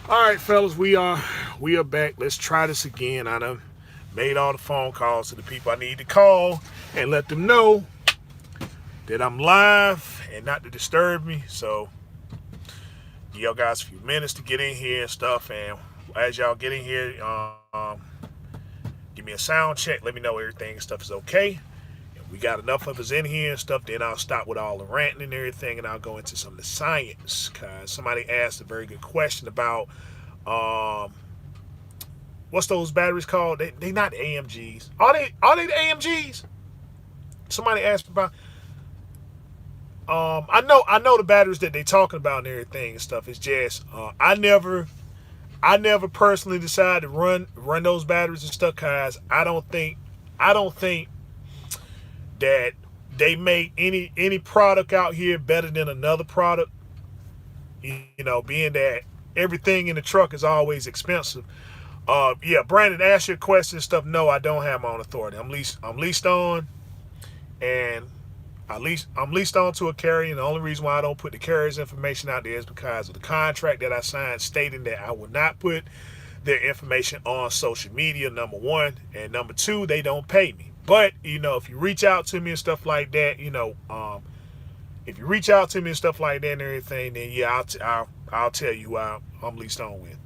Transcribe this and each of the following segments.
All right, fellas, we are back. Let's try this again. I done made all the phone calls to the people I need to call and let them know that I'm live and not to disturb me. So give y'all guys a few minutes to get in here and stuff. And as y'all get in here, give me a sound check. Let me know everything and stuff is okay. We got enough of us in here and stuff. Then I'll stop with all the ranting and everything, and I'll go into some of the science. Cause somebody asked a very good question about um, what's those batteries called? They not AMGs. Are they the AMGs? Somebody asked about. I know the batteries that they talking about and everything and stuff. It's just I never personally decided to run those batteries and stuff because I don't think that they make any product out here better than another product. Being that everything in the truck is always expensive. Yeah, Brandon, ask your question and stuff. No, I don't have my own authority. I'm leased on, and I'm leased on to a carrier. And the only reason why I don't put the carrier's information out there is because of the contract that I signed stating that I will not put their information on social media. Number one, and number two, they don't pay me. But if you reach out to me and stuff like that, if you reach out to me and stuff like that and everything, then yeah, I'll tell you who I'm leased on with.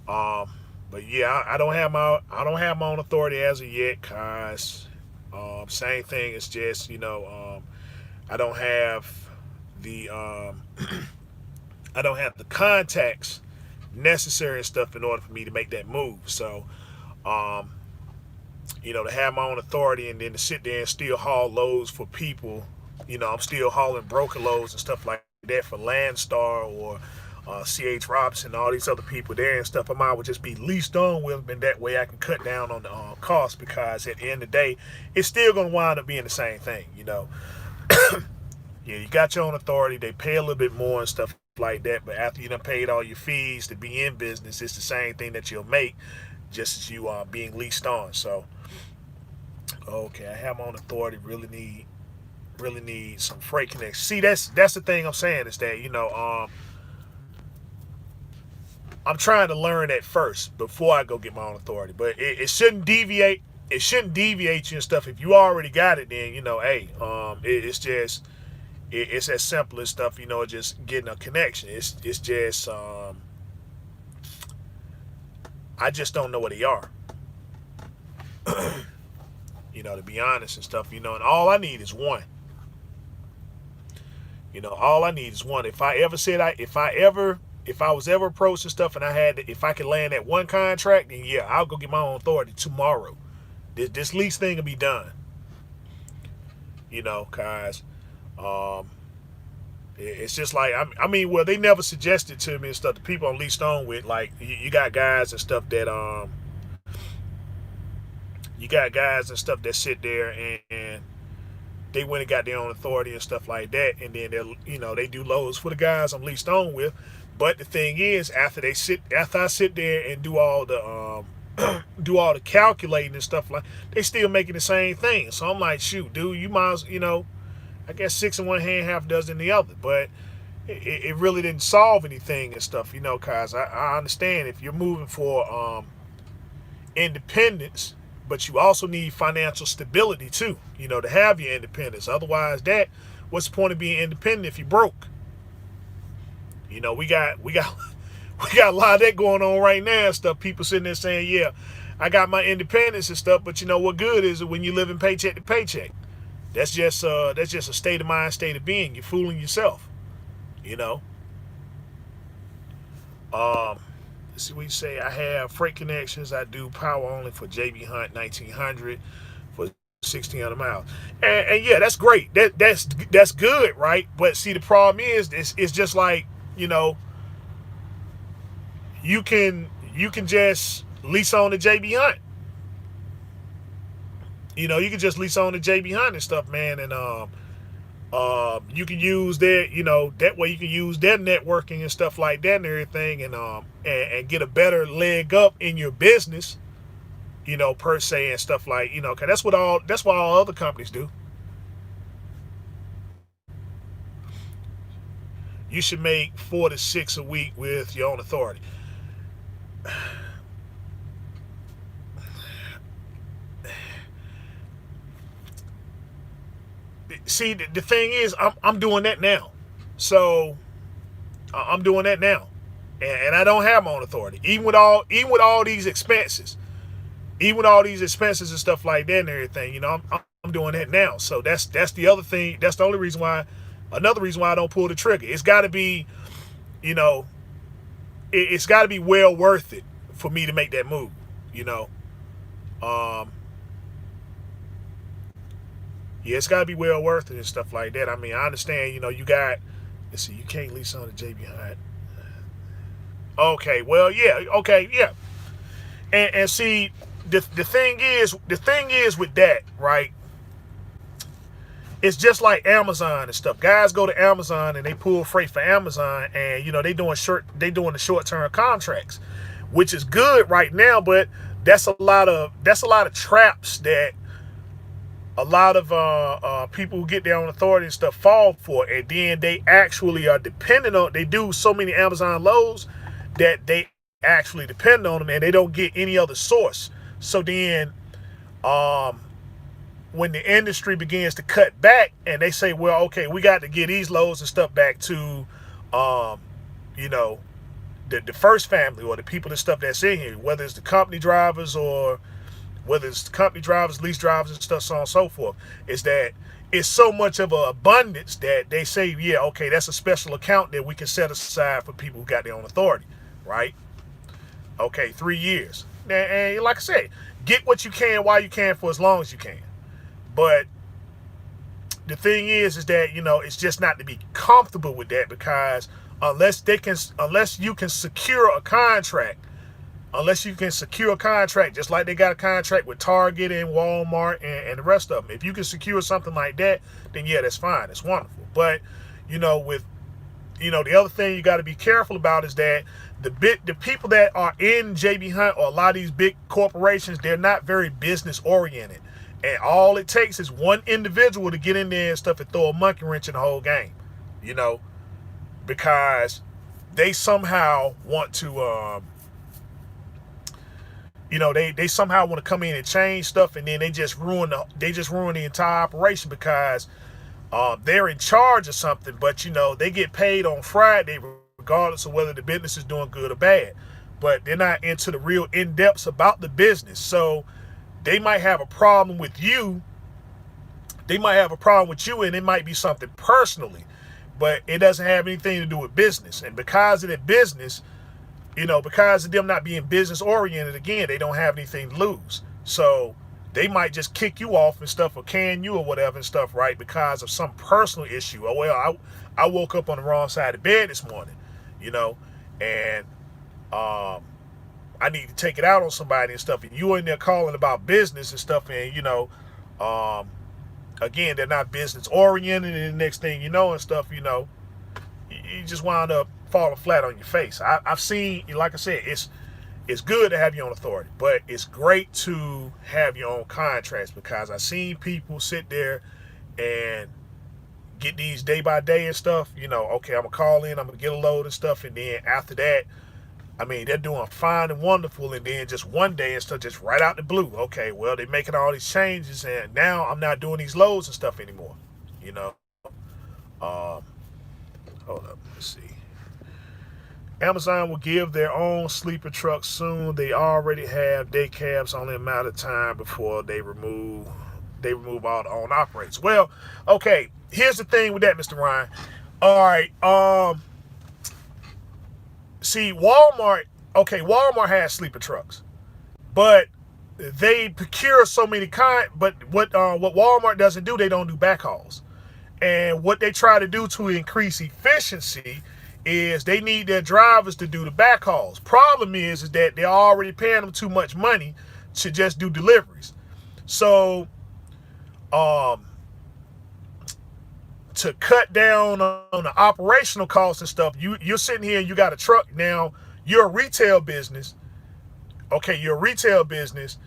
Um, but yeah, I don't have my own authority as of yet, cause same thing. It's just I don't have the I don't have the contacts necessary and stuff in order for me to make that move. So um, to have my own authority and then to sit there and still haul loads for people. I'm still hauling broker loads and stuff like that for Landstar or C.H. Robinson, all these other people there and stuff. I might would just be leased on with them, and that way I can cut down on the cost because at the end of the day, it's still going to wind up being the same thing. Yeah, you got your own authority. They pay a little bit more and stuff like that, but after you done paid all your fees to be in business, it's the same thing that you'll make just as you are being leased on. So, okay, I have my own authority. Really need some freight connections. See, that's the thing I'm saying is that I'm trying to learn that first before I go get my own authority. But it shouldn't deviate. It shouldn't deviate you and stuff. If you already got it, then hey, it's just it's as simple as stuff. Just getting a connection. It's just I just don't know what they are. To be honest and stuff. And all I need is one. All I need is one. If I was ever approached and stuff, and if I could land that one contract, then yeah, I'll go get my own authority tomorrow. This lease thing will be done. Cause um, it's just like well, they never suggested to me and stuff. The people I'm leased on with, like you got guys and stuff that that sit there and they went and got their own authority and stuff like that, and then they do loads for the guys I'm leased on with. But the thing is, after I sit there and do all the do all the calculating and stuff like, they still making the same thing. So I'm like, shoot, dude, you might as I guess six in one hand, half dozen in the other. But it really didn't solve anything and stuff, cause I understand if you're moving for independence, but you also need financial stability too, to have your independence. Otherwise, what's the point of being independent if you're broke? We got we got a lot of that going on right now and stuff. People sitting there saying, yeah, I got my independence and stuff, but what good is it when you live in paycheck to paycheck? That's just a state of mind, state of being. You're fooling yourself, you know. Um, let's see what you say. I have freight connections. I do power only for JB Hunt 1900 for 1600 miles. And yeah, that's great. That's good, right? But see, the problem is this. It's just like you know, you can just lease on the JB Hunt. You can just lease on the JB Hunt and stuff, man. And you can use their, that way you can use their networking and stuff like that and everything, and get a better leg up in your business, per se and stuff like, cause that's what all other companies do. you should make 4 to 6 a week with your own authority. See, the thing is, I'm doing that now. So I'm doing that now, and I don't have my own authority. Even with all these expenses, even with all these expenses and stuff like that and everything, I'm doing that now. So that's the other thing. That's the only reason why. Another reason why I don't pull the trigger. It's got to be, you know, it's got to be well worth it for me to make that move. You know, um, yeah, it's got to be well worth it and stuff like that. I mean, I understand. You got. Let's see, you can't lease on the JB Hunt. Okay, well, yeah, okay, yeah, and see, the thing is with that, right? It's just like Amazon and stuff. Guys go to Amazon and they pull freight for Amazon, and they doing the short term contracts, which is good right now, but that's a lot of traps that a lot of people who get their own authority and stuff fall for, and then they actually are dependent on. They do so many Amazon loads that they actually depend on them, and they don't get any other source. So then, when the industry begins to cut back, and they say, well, okay, we got to get these loads and stuff back to, you know, the first family or the people and stuff that's in here, whether it's the company drivers or whether it's company drivers, lease drivers and stuff, so on and so forth, is that it's so much of an abundance that they say, yeah, okay, that's a special account that we can set aside for people who got their own authority, right? Okay, 3 years. And like I said, get what you can while you can for as long as you can. But the thing is that, it's just not to be comfortable with that, because unless you can secure a contract, just like they got a contract with Target and Walmart and the rest of them. If you can secure something like that, then yeah, that's fine. It's wonderful. But, the other thing you got to be careful about is that the people that are in JB Hunt or a lot of these big corporations, they're not very business oriented. And all it takes is one individual to get in there and stuff and throw a monkey wrench in the whole game, because they somehow want to, they somehow want to come in and change stuff, and then they just ruin the entire operation because they're in charge of something, but they get paid on Friday regardless of whether the business is doing good or bad. But they're not into the real in-depths about the business. So they might have a problem with you. And it might be something personally, but it doesn't have anything to do with business. And because of that business, because of them not being business oriented, again, they don't have anything to lose. So they might just kick you off and stuff, or can you or whatever and stuff, right? Because of some personal issue. Oh, well, I woke up on the wrong side of bed this morning, and I need to take it out on somebody and stuff. And you in there calling about business and stuff, and again, they're not business oriented, and the next thing you know and stuff, you just wind up falling flat on your face. I've seen, like I said, it's good to have your own authority, but it's great to have your own contracts, because I've seen people sit there and get these day by day and stuff. Okay, I'm gonna call in, I'm gonna get a load and stuff, and then after that, I mean, they're doing fine and wonderful, and then just one day and stuff, just right out the blue. Okay, well, they're making all these changes, and now I'm not doing these loads and stuff anymore. Hold up, let's see. Amazon will give their own sleeper trucks soon. They already have day cabs, only a matter of time before they remove all the own operators. Well, okay, here's the thing with that, Mr. Ryan. All right, see, Walmart has sleeper trucks, but they procure so many but what Walmart doesn't do, they don't do backhauls. And what they try to do to increase efficiency is they need their drivers to do the backhauls. Problem is that they're already paying them too much money to just do deliveries. So, to cut down on the operational costs and stuff, you're sitting here and you got a truck. Now, you're a retail business. Okay, you're a retail business,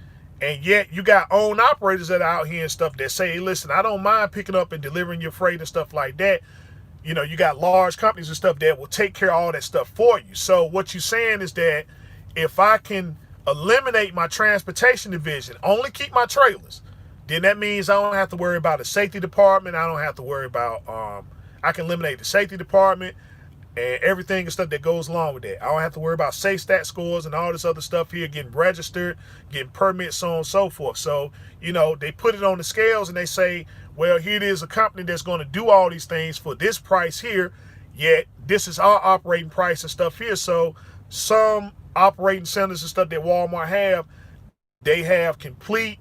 and yet you got own operators that are out here and stuff that say, hey, listen, I don't mind picking up and delivering your freight and stuff like that. you got large companies and stuff that will take care of all that stuff for you. So what you're saying is that if I can eliminate my transportation division, only keep my trailers, then that means I don't have to worry about the safety department. I don't have to worry about, I can eliminate the safety department and everything and stuff that goes along with that. I don't have to worry about safe stat scores and all this other stuff here, getting registered, getting permits, so on and so forth. So, they put it on the scales and they say, well, here it is, a company that's going to do all these things for this price here, yet this is our operating price and stuff here. So some operating centers and stuff that Walmart have, they have complete,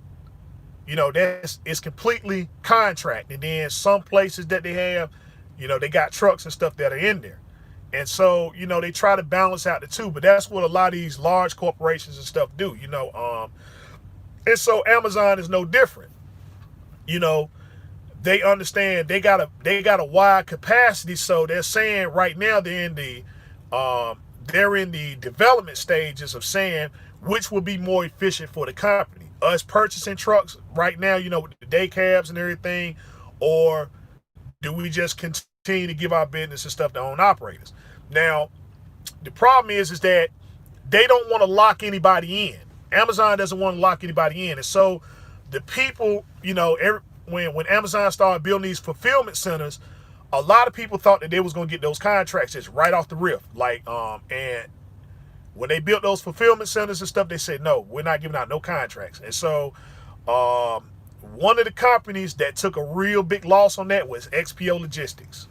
it's completely contract. And then some places that they have, they got trucks and stuff that are in there. And so, they try to balance out the two, but that's what a lot of these large corporations and stuff do, and so Amazon is no different. They understand they got a wide capacity, so they're saying right now they're in the development stages of saying which will be more efficient for the company. Us purchasing trucks right now, with the day cabs and everything, or do we just continue to give our business and stuff to own operators? Now, the problem is that they don't want to lock anybody in. Amazon doesn't want to lock anybody in. And so the people, when Amazon started building these fulfillment centers, a lot of people thought that they was going to get those contracts just right off the rip. And when they built those fulfillment centers and stuff, they said, no, we're not giving out no contracts. And so one of the companies that took a real big loss on that was XPO Logistics.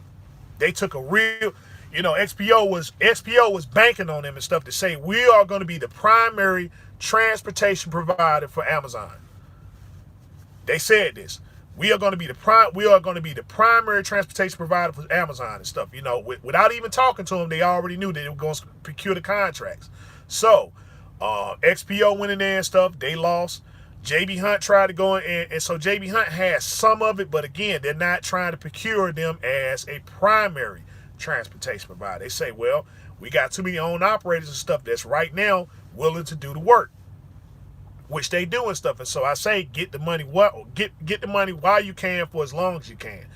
They took a real, XPO was banking on them and stuff to say, we are going to be the primary transportation provider for Amazon. They said this. We are going to be the primary transportation provider for Amazon and stuff. Without even talking to them, they already knew they were going to procure the contracts. So XPO went in there and stuff. They lost. JB Hunt tried to go in, and so JB Hunt has some of it, but again, they're not trying to procure them as a primary transportation provider. They say, well, we got too many owned operators and stuff that's right now willing to do the work, which they do and stuff. And so I say, get the money get the money while you can for as long as you can.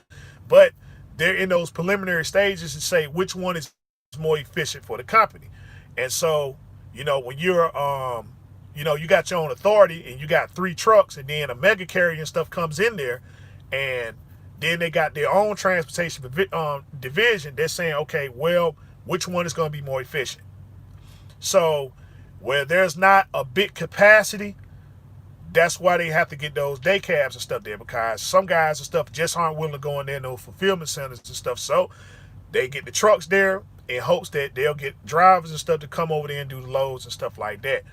But they're in those preliminary stages to say which one is more efficient for the company. And so, when you're you got your own authority and you got 3 trucks, and then a mega carrier and stuff comes in there, and then they got their own transportation division. They're saying, okay, well, which one is going to be more efficient? So where there's not a big capacity, that's why they have to get those day cabs and stuff there, because some guys and stuff just aren't willing to go in there in those fulfillment centers and stuff. So they get the trucks there in hopes that they'll get drivers and stuff to come over there and do the loads and stuff like that.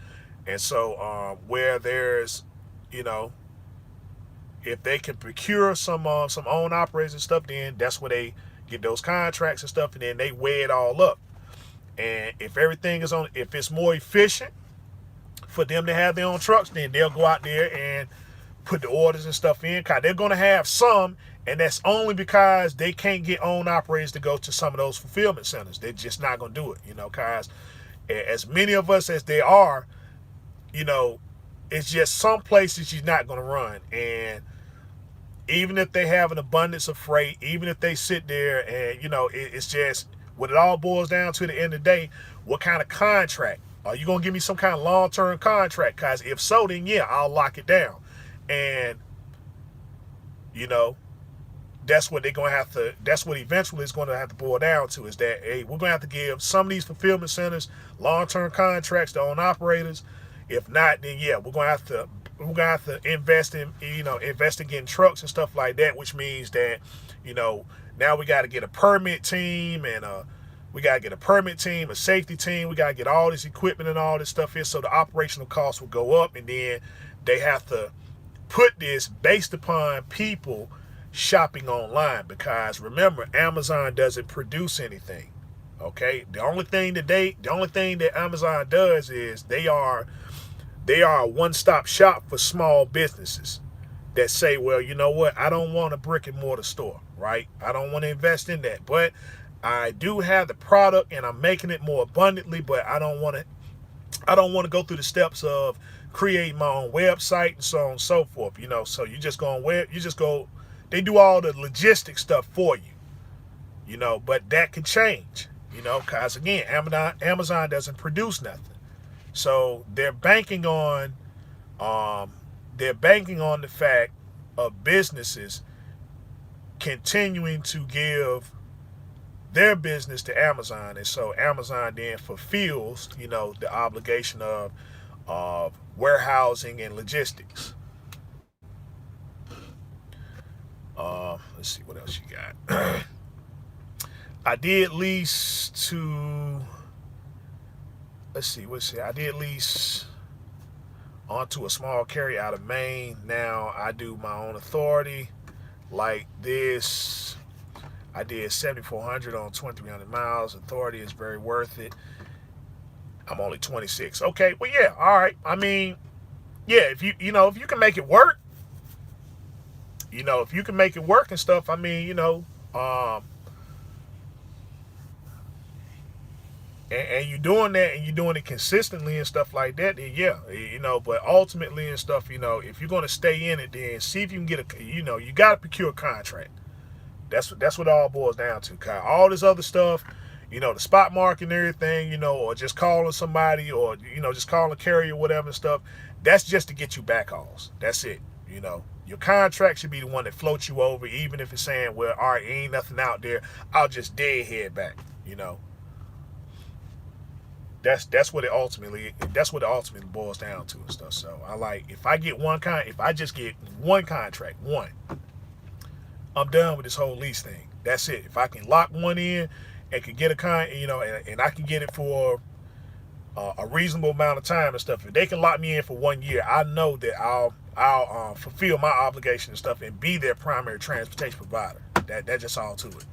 And so where there's, if they can procure some own operators and stuff, then that's where they get those contracts and stuff, and then they weigh it all up. And if everything is if it's more efficient for them to have their own trucks, then they'll go out there and put the orders and stuff in. Cause they're going to have some, and that's only because they can't get own operators to go to some of those fulfillment centers. They're just not going to do it, cause as many of us as there are, it's just some places you're not going to run. And even if they have an abundance of freight, even if they sit there and, it's just what it all boils down to at the end of the day, what kind of contract? Are you going to give me some kind of long-term contract? Because if so, then yeah, I'll lock it down. And, that's what that's what eventually is going to have to boil down to, is that, hey, we're going to have to give some of these fulfillment centers long-term contracts to own operators. If not, then yeah, we're gonna have to invest in getting trucks and stuff like that, which means that, now we got to get a permit team, and a safety team. We got to get all this equipment and all this stuff here, so the operational costs will go up, and then they have to put this based upon people shopping online, because remember, Amazon doesn't produce anything. Okay, the only thing that Amazon does is they are a one-stop shop for small businesses that say, well, you know what, I don't want a brick and mortar store, right? I don't want to invest in that, but I do have the product and I'm making it more abundantly, but I don't want to go through the steps of creating my own website and so on and so forth, so they do all the logistic stuff for you. but that can change, because again, Amazon doesn't produce nothing. So um, they're banking on the fact of businesses continuing to give their business to Amazon, and so Amazon then fulfills, the obligation of warehousing and logistics. Let's see what else you got. I did lease to. Let's see. I did lease onto a small carrier out of Maine. Now I do my own authority. Like this, I did 7,400 on 2,300 miles. Authority is very worth it. I'm only 26. Okay, well, yeah, all right. I mean, yeah, if you can make it work, if you can make it work and stuff. I mean, and you're doing that and you're doing it consistently and stuff like that, then yeah, but ultimately and stuff, if you're going to stay in it, then see if you can get you got to procure a contract. That's what it all boils down to. Kyle. All this other stuff, the spot market and everything, or just calling somebody, or just calling a carrier or whatever and stuff, that's just to get you backhauls. That's it. Your contract should be the one that floats you over, even if it's saying, well, all right, ain't nothing out there, I'll just deadhead back. That's what it ultimately boils down to and stuff. So if I just get one contract, I'm done with this whole lease thing. That's it. If I can lock one in and can get and I can get it for a reasonable amount of time and stuff. If they can lock me in for 1 year, I know that I'll fulfill my obligation and stuff and be their primary transportation provider. That's just all to it.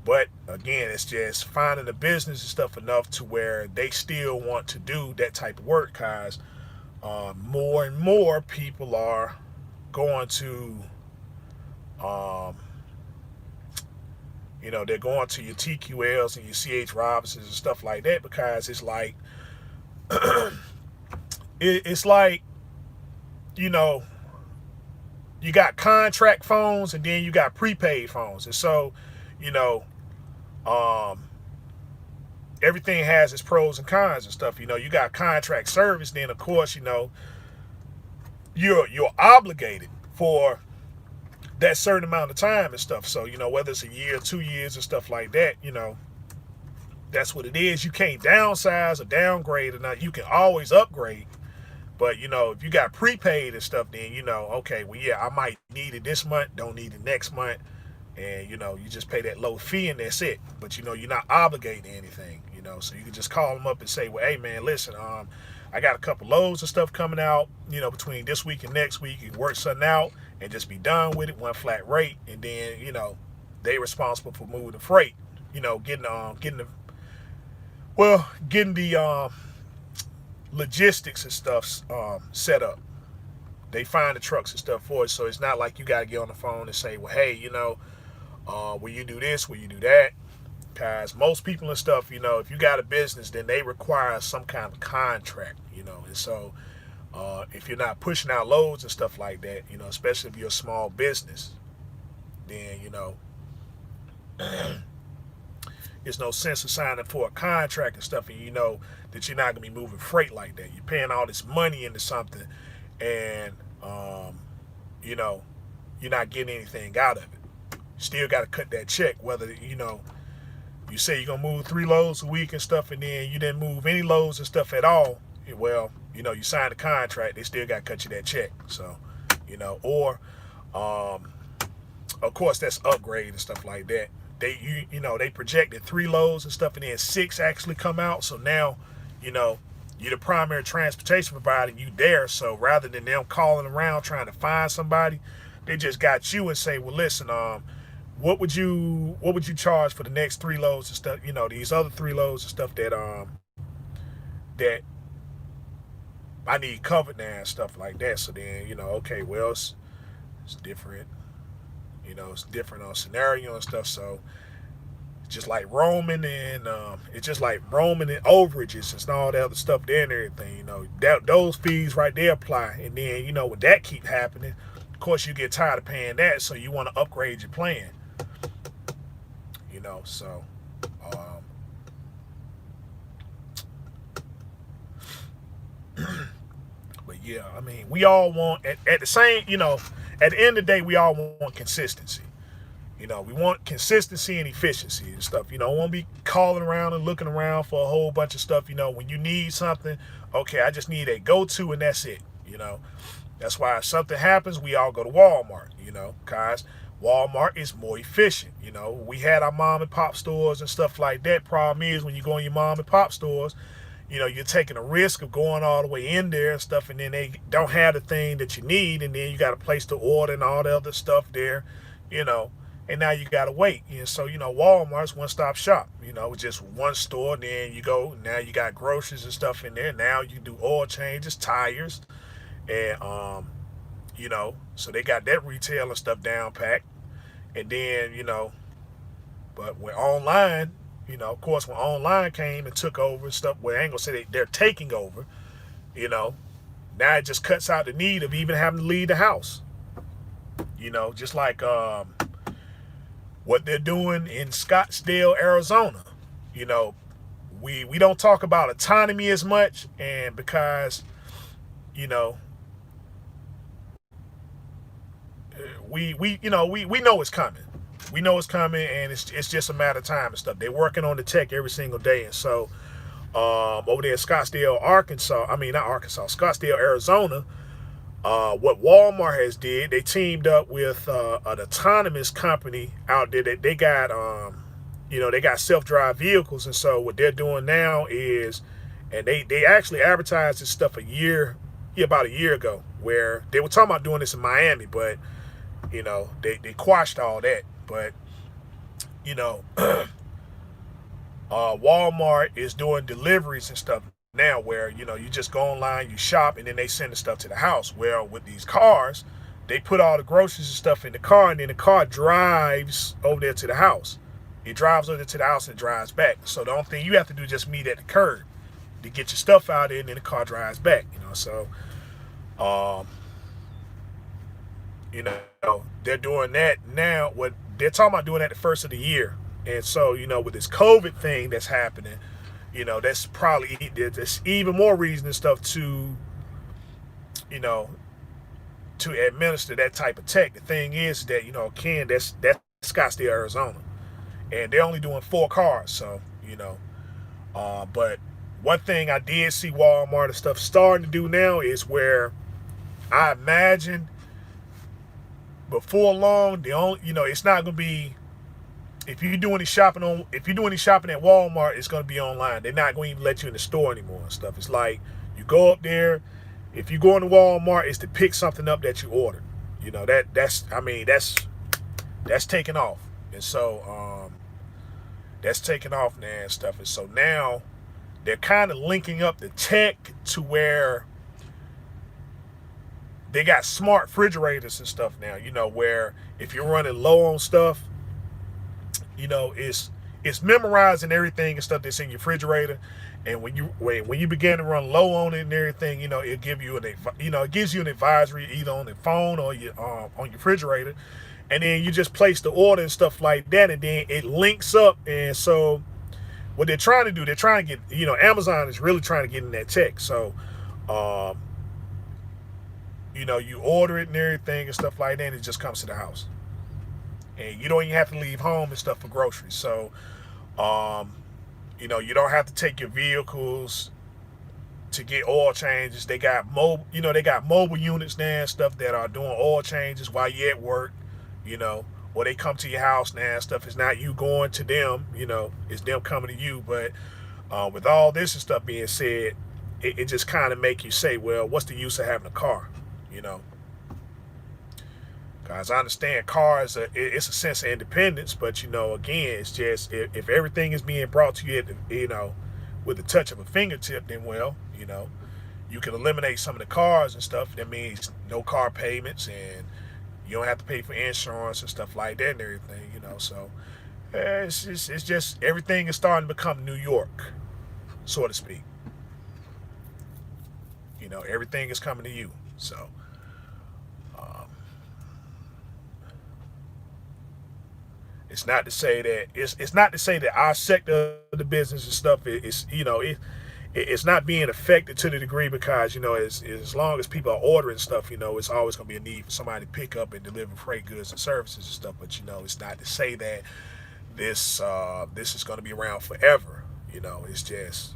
But again, it's just finding the business and stuff enough to where they still want to do that type of work, because more and more people are going to, they're going to your TQLs and your CH Robinsons and stuff like that, because it's like, it's like, you got contract phones and then you got prepaid phones. And so, everything has its pros and cons and stuff. You got contract service, then of course, you're obligated for that certain amount of time and stuff. So, whether it's a year, 2 years and stuff like that, that's what it is. You can't downsize or downgrade or not. You can always upgrade. But, if you got prepaid and stuff, then, okay, well, yeah, I might need it this month, don't need it next month. And, you just pay that low fee and that's it. But, you're not obligated to anything, So you can just call them up and say, well, hey, man, listen, I got a couple loads of stuff coming out, between this week and next week. You can work something out and just be done with it, one flat rate. And then, they responsible for moving the freight, getting the logistics and stuff set up. They find the trucks and stuff for it. So it's not like you got to get on the phone and say, well, hey, will you do this? Will you do that? Because most people and stuff, if you got a business, then they require some kind of contract, And so if you're not pushing out loads and stuff like that, especially if you're a small business, then, there's no sense of signing for a contract and stuff, and that you're not going to be moving freight like that. You're paying all this money into something, and, you're not getting anything out of it. Still got to cut that check, whether, you say you're going to move 3 loads a week and stuff, and then you didn't move any loads and stuff at all. Well, you signed a contract, they still got to cut you that check. So, or, of course, that's upgrade and stuff like that. They projected 3 loads and stuff, and then 6 actually come out. So now, you're the primary transportation provider, you there. So rather than them calling around trying to find somebody, they just got you and say, well, listen, what would you charge for the next 3 loads and stuff? These other 3 loads and stuff that I need covered now and stuff like that. So then, okay, well, it's different. It's different on scenario and stuff. So it's just like roaming and overages and all that other stuff there and everything. Those fees right there apply. And then, when that keep happening, of course you get tired of paying that, so you want to upgrade your plan. So, um, but yeah, I mean, we all want at the same, at the end of the day, we all want consistency. We want consistency and efficiency and stuff. Won't be calling around and looking around for a whole bunch of stuff. When you need something, okay, I just need a go-to and that's it. That's why if something happens, we all go to Walmart. Cause Walmart is more efficient. We had our mom and pop stores and stuff like that. Problem is when you go in your mom and pop stores, you're taking a risk of going all the way in there and stuff, and then they don't have the thing that you need, and then you got to place the order and all the other stuff there, you know, and now you got to wait. And so, Walmart's one-stop shop, just one store, and then you go, now you got groceries and stuff in there. Now you do oil changes, tires, and, so they got that retail and stuff down packed. And then, but when online, of course, when online came and took over and stuff, well, I ain't gonna say they're taking over, you know, now it just cuts out the need of even having to leave the house. Just like what they're doing in Scottsdale, Arizona. You know, we don't talk about autonomy as much, and because you know we know it's coming. We know it's coming, and it's just a matter of time and stuff. They're working on the tech every single day, and so over there in Scottsdale, Arkansas. I mean, not Arkansas, Scottsdale, Arizona. What Walmart has did, they teamed up with an autonomous company out there that they got, they got self-drive vehicles, and so what they're doing now is, and they actually advertised this stuff about a year ago, where they were talking about doing this in Miami, but they quashed all that. But you know, Walmart is doing deliveries and stuff now, where you just go online, you shop, and then they send the stuff to the house. Well, with these cars, they put all the groceries and stuff in the car, and then the car drives over there to the house. It drives over there to the house and drives back. So the only thing you have to do is just meet at the curb to get your stuff out there, and then the car drives back. So um, you know, they're doing that now. What they're talking about doing at the first of the year, and so with this COVID thing that's happening, that's even more reason and stuff you know, to administer that type of tech. The thing is that Ken, that's Scottsdale, Arizona, and they're only doing 4 cars. So but one thing I did see Walmart and stuff starting to do now is where I imagine before long, it's not gonna be, if you're doing any shopping at Walmart, it's gonna be online. They're not going to even let you in the store anymore and stuff. It's like you go up there. If you go into Walmart, it's to pick something up that you ordered. That's taking off, and so that's taking off now and stuff. And so now they're kind of linking up the tech to where they got smart refrigerators and stuff now. Where if you're running low on stuff, it's memorizing everything and stuff that's in your refrigerator. And when you begin to run low on it and everything, it gives you an advisory either on the phone or on your refrigerator, and then you just place the order and stuff like that, and then it links up. And so what they're trying to do, they're trying to get, Amazon is really trying to get in that tech. So you order it and everything and stuff like that, and it just comes to the house, and you don't even have to leave home and stuff for groceries. So you don't have to take your vehicles to get oil changes. They got mobile units now and stuff that are doing oil changes while you're at work, or they come to your house now and stuff. It's not you going to them, it's them coming to you. But with all this and stuff being said, it just kind of make you say, well, what's the use of having a car? Guys, I understand cars, it's a sense of independence, but again, it's just if everything is being brought to you, with the touch of a fingertip, then well, you can eliminate some of the cars and stuff. That means no car payments, and you don't have to pay for insurance and stuff like that and everything. So it's just everything is starting to become New York, so to speak. Everything is coming to you. So. It's not to say that it's not to say that our sector of the business and stuff is it's not being affected to the degree, because as long as people are ordering stuff, it's always going to be a need for somebody to pick up and deliver freight goods and services and stuff. But it's not to say that this is going to be around forever. It's just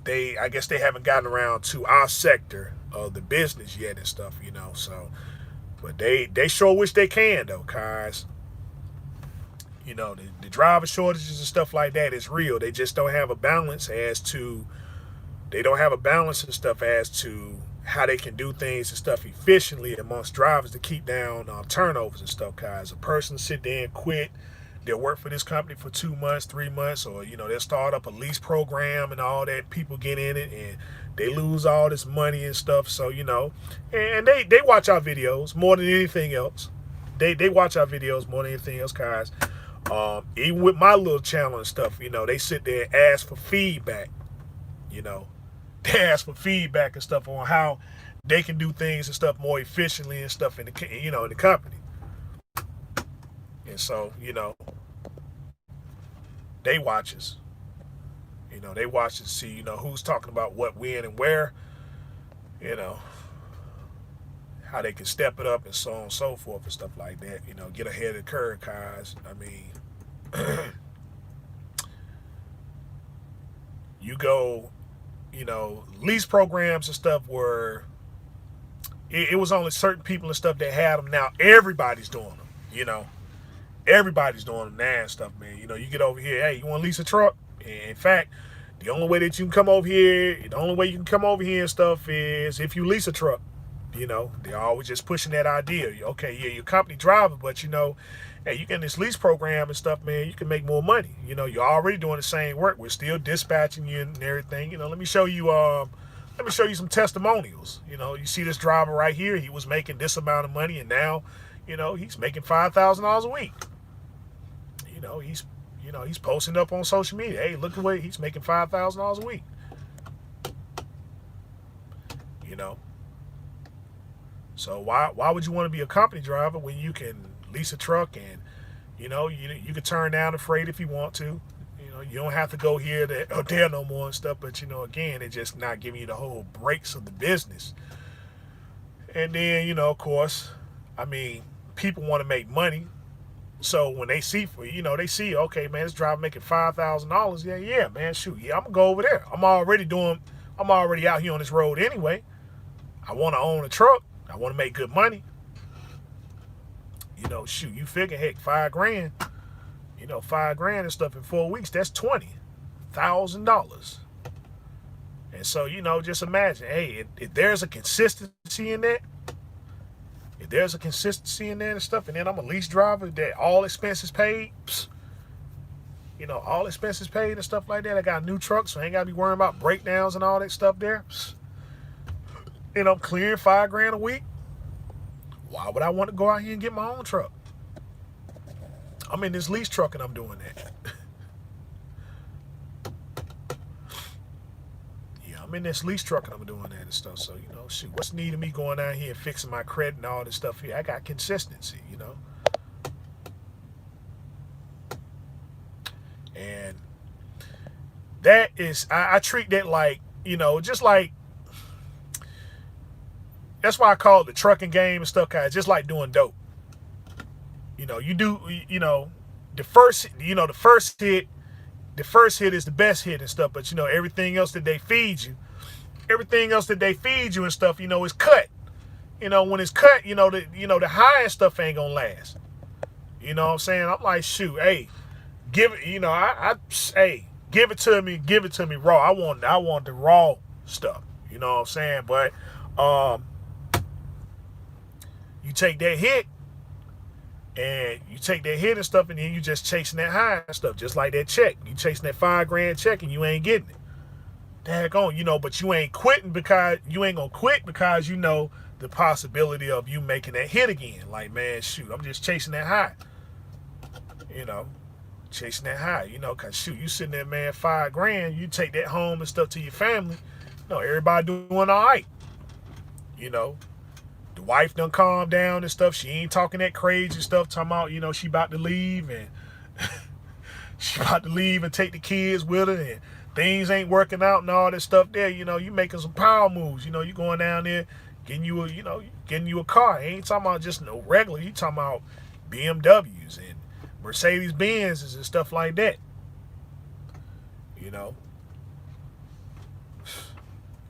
I guess they haven't gotten around to our sector of the business yet and stuff. So, but they sure wish they can though, cause the driver shortages and stuff like that is real. They just don't have a balance as to how they can do things and stuff efficiently amongst drivers to keep down turnovers and stuff. Cause a person sit there and quit, they'll work for this company for 2 months, 3 months, or they'll start up a lease program and all that. People get in it and they lose all this money and stuff. So and they watch our videos more than anything else. They watch our videos more than anything else, guys. Even with my little channel and stuff, they sit there and ask for feedback. They ask for feedback and stuff on how they can do things and stuff more efficiently and stuff in the in the company. And so they watch us. They watch to see who's talking about what, when, and where. How they can step it up and so on and so forth and stuff like that. Get ahead of the curve, cause I mean, you go, lease programs and stuff were, it was only certain people and stuff that had them. Now everybody's doing them. Everybody's doing them now and stuff, man. You get over here, hey, you want to lease a truck? And in fact, the only way you can come over here and stuff is if you lease a truck. They're always just pushing that idea. Okay, yeah, you're a company driver, but hey, you get in this lease program and stuff, man, you can make more money. You're already doing the same work. We're still dispatching you and everything. Let me show you some testimonials. You see this driver right here, he was making this amount of money and now, he's making $5,000 a week. He's posting up on social media. Hey, look at what he's making $5,000 a week. So why would you want to be a company driver when you can lease a truck and you can turn down the freight if you want to. You don't have to go here or there no more and stuff. But again, it's just not giving you the whole breaks of the business. And then of course, I mean, people want to make money. So when they see they see, okay, man, this driver making $5,000. Yeah, man, shoot, yeah, I'm gonna go over there. I'm already out here on this road anyway. I want to own a truck. I want to make good money. Shoot, you figure, heck, $5,000. $5,000 and stuff in 4 weeks, that's $20,000. And so, just imagine, hey, if there's a consistency in that, and stuff, and then I'm a lease driver that all expenses paid, all expenses paid and stuff like that. I got a new truck, so I ain't got to be worrying about breakdowns and all that stuff there. And I'm clearing $5,000 a week. Why would I want to go out here and get my own truck? I'm in this lease truck and I'm doing that. Yeah, I'm in this lease truck and I'm doing that and stuff. So, shoot, what's needing me going out here and fixing my credit and all this stuff here? I got consistency, And that is, I treat that like, just like, that's why I call it the trucking game and stuff, guys. Just like doing dope. You do, the first hit is the best hit and stuff. But everything else that they feed you and stuff, is cut. When it's cut, the high and stuff ain't gonna last. You know what I'm saying? I'm like, shoot, hey, give it. Hey, give it to me raw. I want the raw stuff. You know what I'm saying? But you take that hit and stuff, and then you just chasing that high and stuff, just like that check. You chasing that $5,000 check and you ain't getting it. Daggone, but you ain't quitting because you ain't gonna quit because the possibility of you making that hit again. Like, man, shoot, I'm just chasing that high. Chasing that high, cause shoot, you sitting there, man, $5,000, you take that home and stuff to your family. Everybody doing all right. Doing wife done calmed down and stuff. She ain't talking that crazy stuff, talking about, she about to leave and she about to leave and take the kids with her and things ain't working out and all this stuff there. You making some power moves. You going down there, getting you a car. Ain't talking about just no regular. You talking about BMWs and Mercedes Benzes and stuff like that.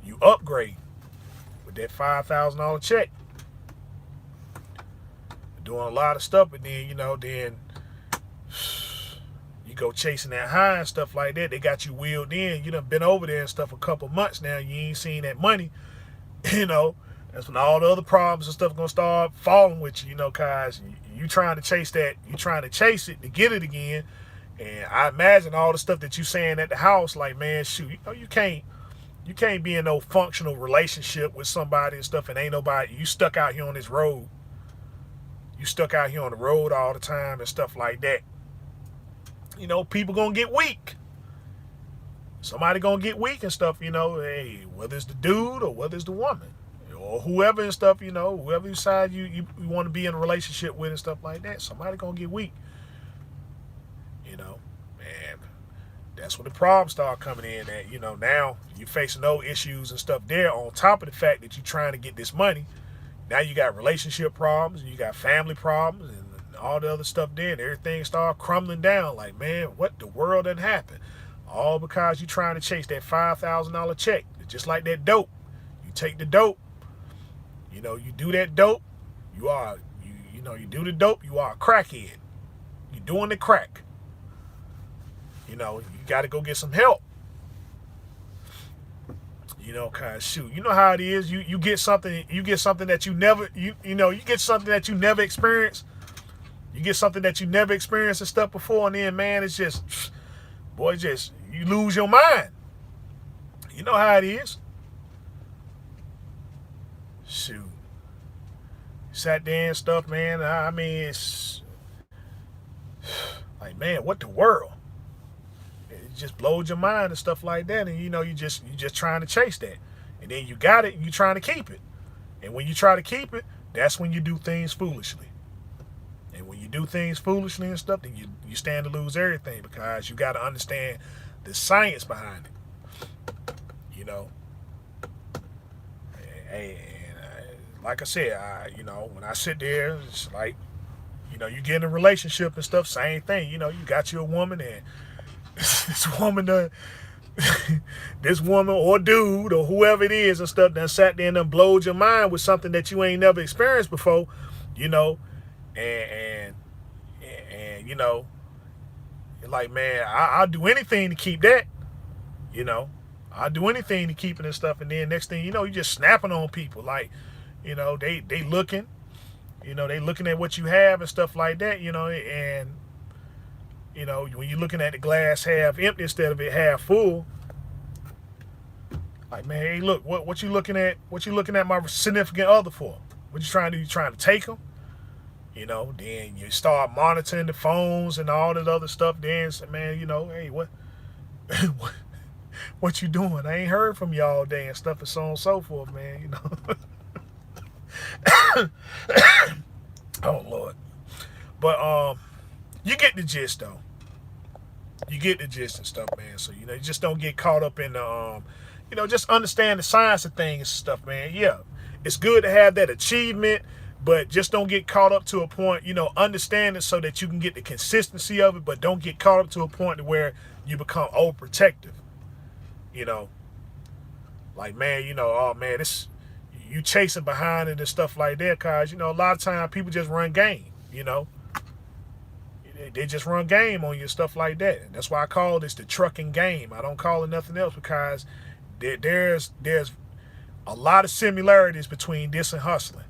You upgrade with that $5,000 check. Doing a lot of stuff, but then, then you go chasing that high and stuff like that. They got you wheeled in. You done been over there and stuff a couple months now. You ain't seen that money. That's when all the other problems and stuff gonna start falling with you, cause you trying to chase that. You trying to chase it to get it again. And I imagine all the stuff that you saying at the house, like, man, shoot, you can't be in no functional relationship with somebody and stuff, and ain't nobody. You stuck out here on this road. You stuck out here on the road all the time and stuff like that. People gonna get weak. Somebody gonna get weak and stuff, hey, whether it's the dude or whether it's the woman or whoever and stuff, whoever side you want to be in a relationship with and stuff like that, somebody gonna get weak. Man, that's when the problems start coming in at, now you're facing no issues and stuff there on top of the fact that you're trying to get this money. Now you got relationship problems, and you got family problems, and all the other stuff there, and everything start crumbling down. Like, man, what the world done happened? All because you trying to chase that $5,000 check. It's just like that dope. You take the dope, you do that dope, you do the dope, you are a crackhead. You're doing the crack. You got to go get some help. Cause shoot, you know how it is. You get something that you never, you get something that you never experienced. You get something that you never experienced and stuff before, and then, man, it's just, boy, you lose your mind. You know how it is. Shoot. Sat there and stuff, man. I mean, it's like, man, what the world? It just blows your mind and stuff like that, and you just trying to chase that, and then you got it and you trying to keep it, and when you try to keep it, that's when you do things foolishly. And when you do things foolishly and stuff, then you stand to lose everything, because you got to understand the science behind it. Like I said, when I sit there, it's like, you get in a relationship and stuff, same thing. You got you a woman, and this woman or dude or whoever it is and stuff that sat there and done blowed your mind with something that you ain't never experienced before, and like, man, I'll do anything to keep that, I'll do anything to keep it and stuff, and then next thing you know, you just snapping on people, like, they looking, they looking at what you have and stuff like that, and when you're looking at the glass half empty instead of it half full, like, man, hey, look, what you looking at? What you looking at my significant other for? What you trying to do? You trying to take them? Then you start monitoring the phones and all that other stuff. Then, man, hey, what you doing? I ain't heard from you all day and stuff and so on and so forth, man. Oh Lord, but you get the gist though. You get the gist and stuff, man. So you just don't get caught up in the just understand the science of things and stuff, man. Yeah, it's good to have that achievement, but just don't get caught up to a point, understand it so that you can get the consistency of it, but don't get caught up to a point to where you become overprotective. Like, man, oh man, this, you chasing behind it and stuff like that, cause a lot of times people just run game, They just run game on you, stuff like that. And that's why I call this the trucking game. I don't call it nothing else, because there's a lot of similarities between this and hustling.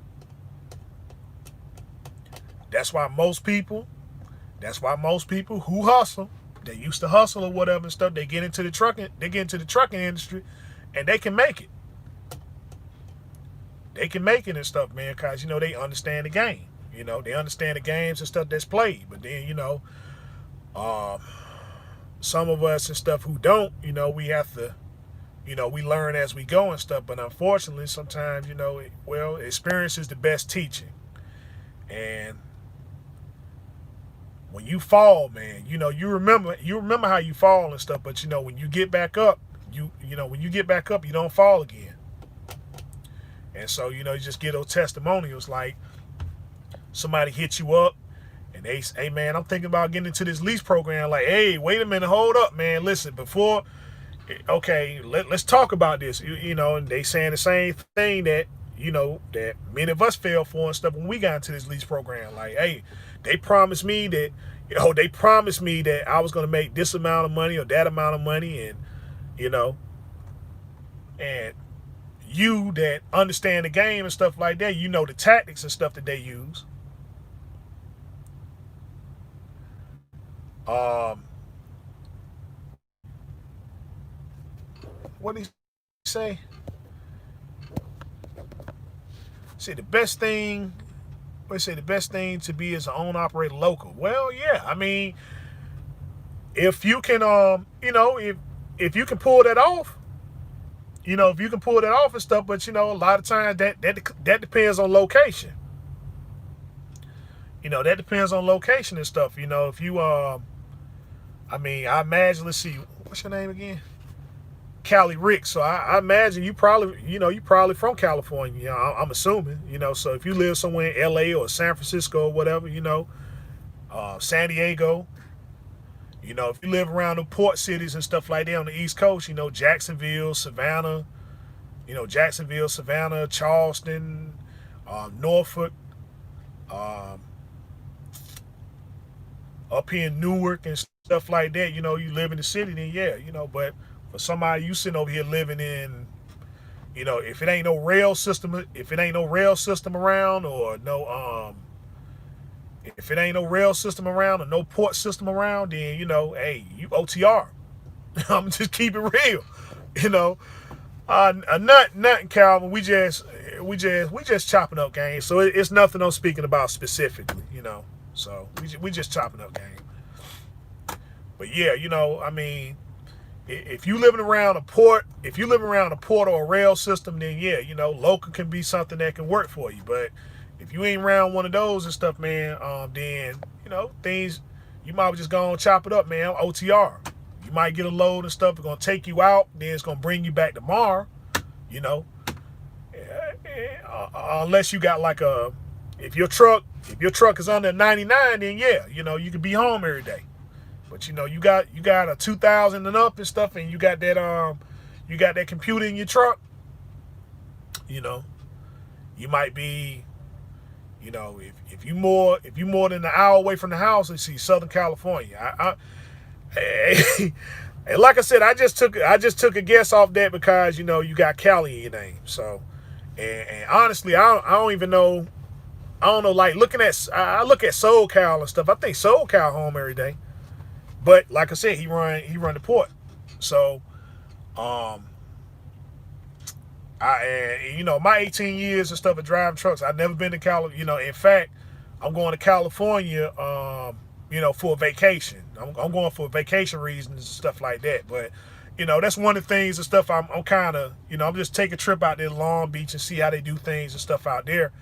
That's why most people who hustle, they used to hustle or whatever and stuff, they get into the trucking industry, and they can make it. They can make it and stuff, man, because they understand the game. They understand the games and stuff that's played. But then, some of us and stuff who don't, we have to we learn as we go and stuff. But unfortunately, sometimes, experience is the best teaching. And when you fall, man, you remember how you fall and stuff. But when you get back up, when you get back up, you don't fall again. And so, you just get those testimonials like somebody hit you up and they say, hey, man, I'm thinking about getting into this lease program. Like, hey, wait a minute, hold up, man. Listen, okay, let's talk about this. And they saying the same thing that, that many of us fell for and stuff when we got into this lease program. Like, hey, they promised me that, I was going to make this amount of money or that amount of money. And, and you that understand the game and stuff like that, the tactics and stuff that they use. What did he say? Say the best thing. The best thing to be is an own operator local. Well, yeah. I mean, if you can, if you can pull that off, if you can pull that off and stuff. But a lot of times that depends on location. That depends on location and stuff. If you I imagine. Let's see, what's your name again? Cali Rick. So I imagine you probably from California. I'm assuming. So if you live somewhere in LA or San Francisco or whatever, San Diego. If you live around the port cities and stuff like that on the East Coast, Jacksonville, Savannah, Charleston, Norfolk, up here in Newark and stuff like that, you live in the city, then yeah, but for somebody you sitting over here living in, if it ain't no rail system around or no if it ain't no rail system around or no port system around, then hey, you OTR. I'm just keep it real. Nothing, Calvin. We just chopping up game. So it's nothing I'm speaking about specifically. So we just chopping up game. But yeah, if you living around a port, or a rail system, then yeah, local can be something that can work for you. But if you ain't around one of those and stuff, man, then things you might just go and chop it up, man. OTR. You might get a load and stuff. It's gonna take you out, then it's gonna bring you back tomorrow. Unless you got like if your truck is under 99, then yeah, you can be home every day. But you got a 2000 and up and stuff, and you got that computer in your truck. You might be. If you more than an hour away from the house, let's see, Southern California. And like I said, I just took a guess off that because you got Cali in your name. So, and honestly, I don't even know. I don't know. Like I look at SoCal and stuff. I think SoCal home every day. But like I said, he run the port. So, my 18 years and stuff of driving trucks, I've never been to California. In fact, I'm going to California, for a vacation. I'm going for vacation reasons and stuff like that. But, that's one of the things and stuff I'm kind of, I'm just taking a trip out there to Long Beach and see how they do things and stuff out there.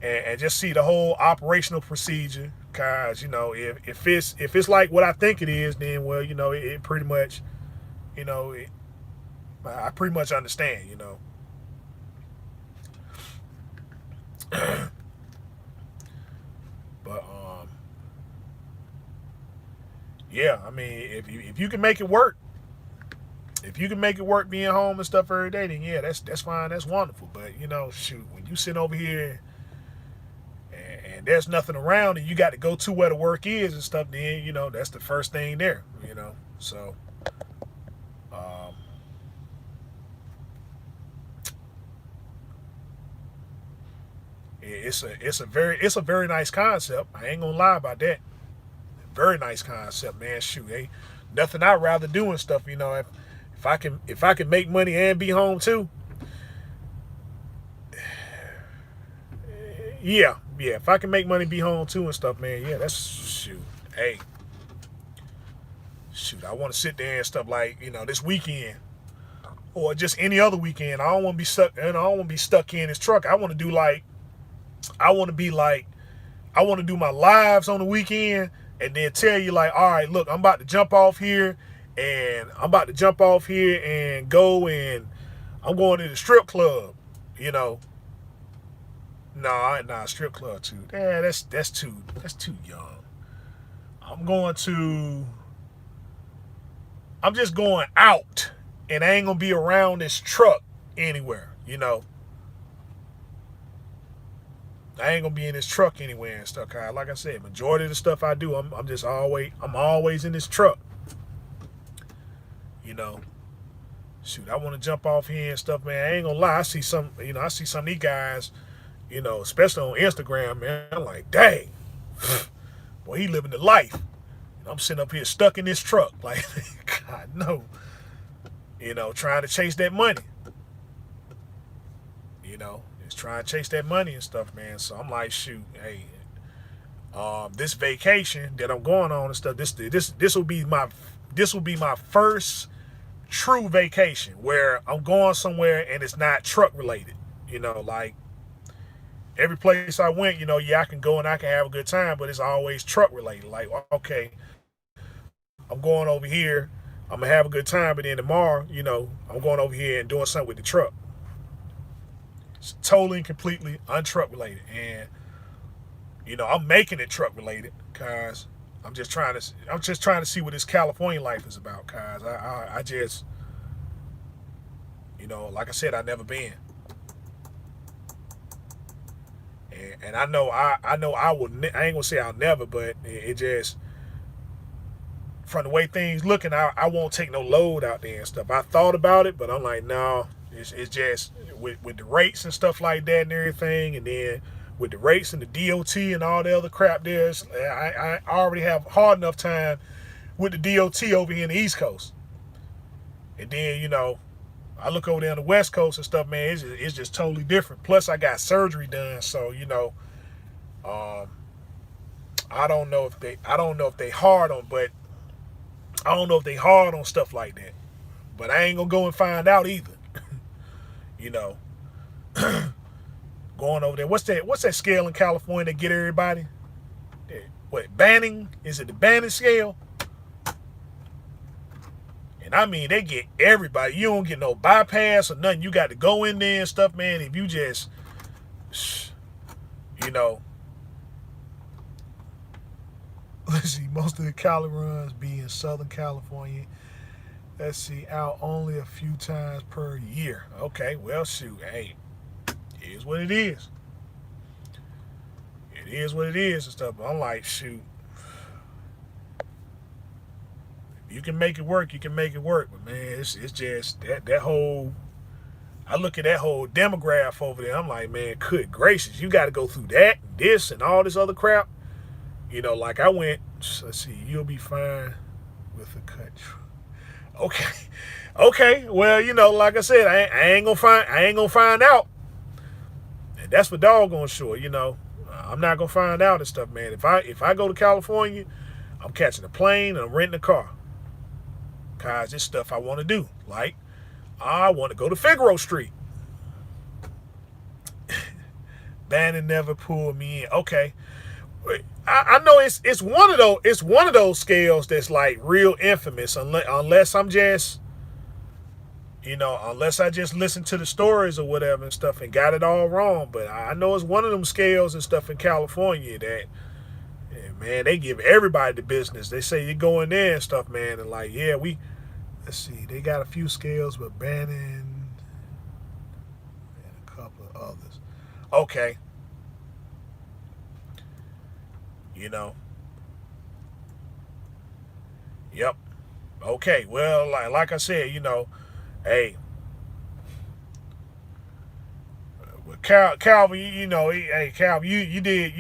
And just see the whole operational procedure. Cause, if it's like what I think it is, then, well, it pretty much, I pretty much understand, But yeah, I mean, if you can make it work, being home and stuff every day, then yeah, that's fine, that's wonderful. But shoot, when you sit over here and there's nothing around and you got to go to where the work is and stuff, then that's the first thing there. So it's a very nice concept. I ain't gonna lie about that. Very nice concept, man. Shoot, ain't nothing I'd rather do and stuff. If I can make money and be home too. Yeah. If I can make money, be home too and stuff, man. Yeah, that's shoot. Hey, shoot, I want to sit there and stuff like this weekend. or just any other weekend. I don't want to be stuck, and I don't want to be stuck in this truck. I want to do like, I want to be like, I want to do my lives on the weekend and then tell you like, all right, look, I'm about to jump off here and I'm about to jump off here and go and I'm going to the strip club, you know. Nah, strip club too. Yeah, that's too young. I'm going to I'm just going out and I ain't gonna be around this truck anywhere, you know. I ain't gonna be in this truck anywhere and stuff. Like I said, majority of the stuff I do, I'm always in this truck. You know, shoot, I want to jump off here and stuff, man. I ain't gonna lie. I see some of these guys, you know, especially on Instagram, man. I'm like, dang, boy, he living the life. And I'm sitting up here stuck in this truck, like, God no. You know, trying to chase that money. You know, just trying to chase that money and stuff, man. So I'm like, shoot, hey, this vacation that I'm going on and stuff, this will be my first true vacation where I'm going somewhere and it's not truck related. You know, like every place I went, you know, yeah, I can go and I can have a good time, but it's always truck related. Like, okay, I'm going over here, I'm gonna have a good time, but then tomorrow, you know, I'm going over here and doing something with the truck. It's totally and completely untruck related. And, you know, I'm making it truck related because I'm just trying to see what this California life is about, cause I just, you know, like I said, I never been, and I know I will. I ain't gonna say I'll never, but it just from the way things looking, I won't take no load out there and stuff. I thought about it, but I'm like, no, it's just with the rates and stuff like that and everything, and then with the rates and the DOT and all the other crap I already have hard enough time with the DOT over here in the East Coast. And then, you know, I look over there on the West Coast and stuff, man, it's just totally different. Plus, I got surgery done, so, you know, I don't know if they hard on, but I don't know if they hard on stuff like that. But I ain't gonna go and find out either. You know. Going over there. What's that scale in California that get everybody? What, Banning? Is it the Banning scale? And I mean, they get everybody. You don't get no bypass or nothing. You got to go in there and stuff, man. If you just, you know. Let's see, most of the Cali runs be in Southern California. Let's see, out only a few times per year. Okay, well, shoot, hey. It is what it is. It is what it is and stuff. But I'm like, shoot. If you can make it work, you can make it work. But man, it's just that whole. I look at that whole demographic over there. I'm like, man, good gracious, you got to go through that, this, and all this other crap. You know, like I went. Let's see, you'll be fine with a cut. Okay. Well, you know, like I said, I ain't gonna find out. And that's for doggone sure, you know. I'm not gonna find out and stuff, man. If I go to California, I'm catching a plane and I'm renting a car. Cause it's stuff I want to do. Like, I want to go to Figaro Street. Bannon never pulled me in. Okay. I know it's one of those scales that's like real infamous, unless I'm just, you know, unless I just listen to the stories or whatever and stuff and got it all wrong. But I know it's one of them scales and stuff in California that, yeah, man, they give everybody the business. They say you go in there and stuff, man, and like, yeah, let's see, they got a few scales, but Bannon and a couple of others. Okay. You know. Yep. Okay. Well, like I said, you know, hey, Calvin, you know, hey, Calvin, you did,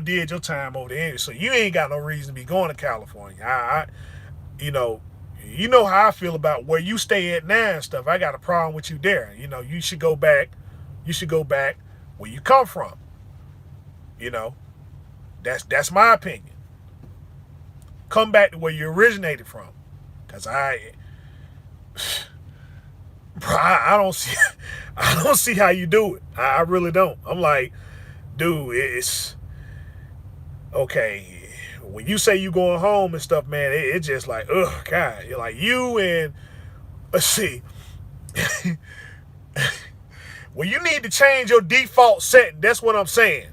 did your time over there, so you ain't got no reason to be going to California. You know how I feel about where you stay at now and stuff. I got a problem with you there. You know, you should go back. You should go back where you come from. You know, that's my opinion. Come back to where you originated from, cause I I don't see I don't see how you do it. I really don't. I'm like, dude, it's okay. When you say you going home and stuff, man, it's just like, ugh, God. You're like you and let's see. Well, you need to change your default setting. That's what I'm saying.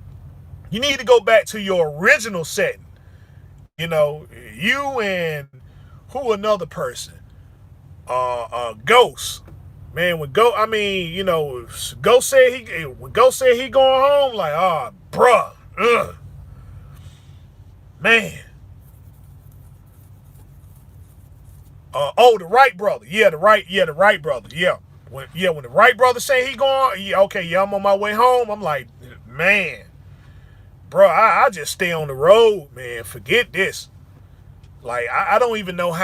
You need to go back to your original setting. You know, you and who another person? Ghost. Man, when Ghost, I mean, you know, Ghost said when Ghost said he going home, like, oh, bruh, ugh, man. The Wright brother, yeah, the Wright brother, yeah. When the Wright brother say he going, yeah, okay, yeah, I'm on my way home. I'm like, man, bro, I just stay on the road, man. Forget this. Like, I don't even know how.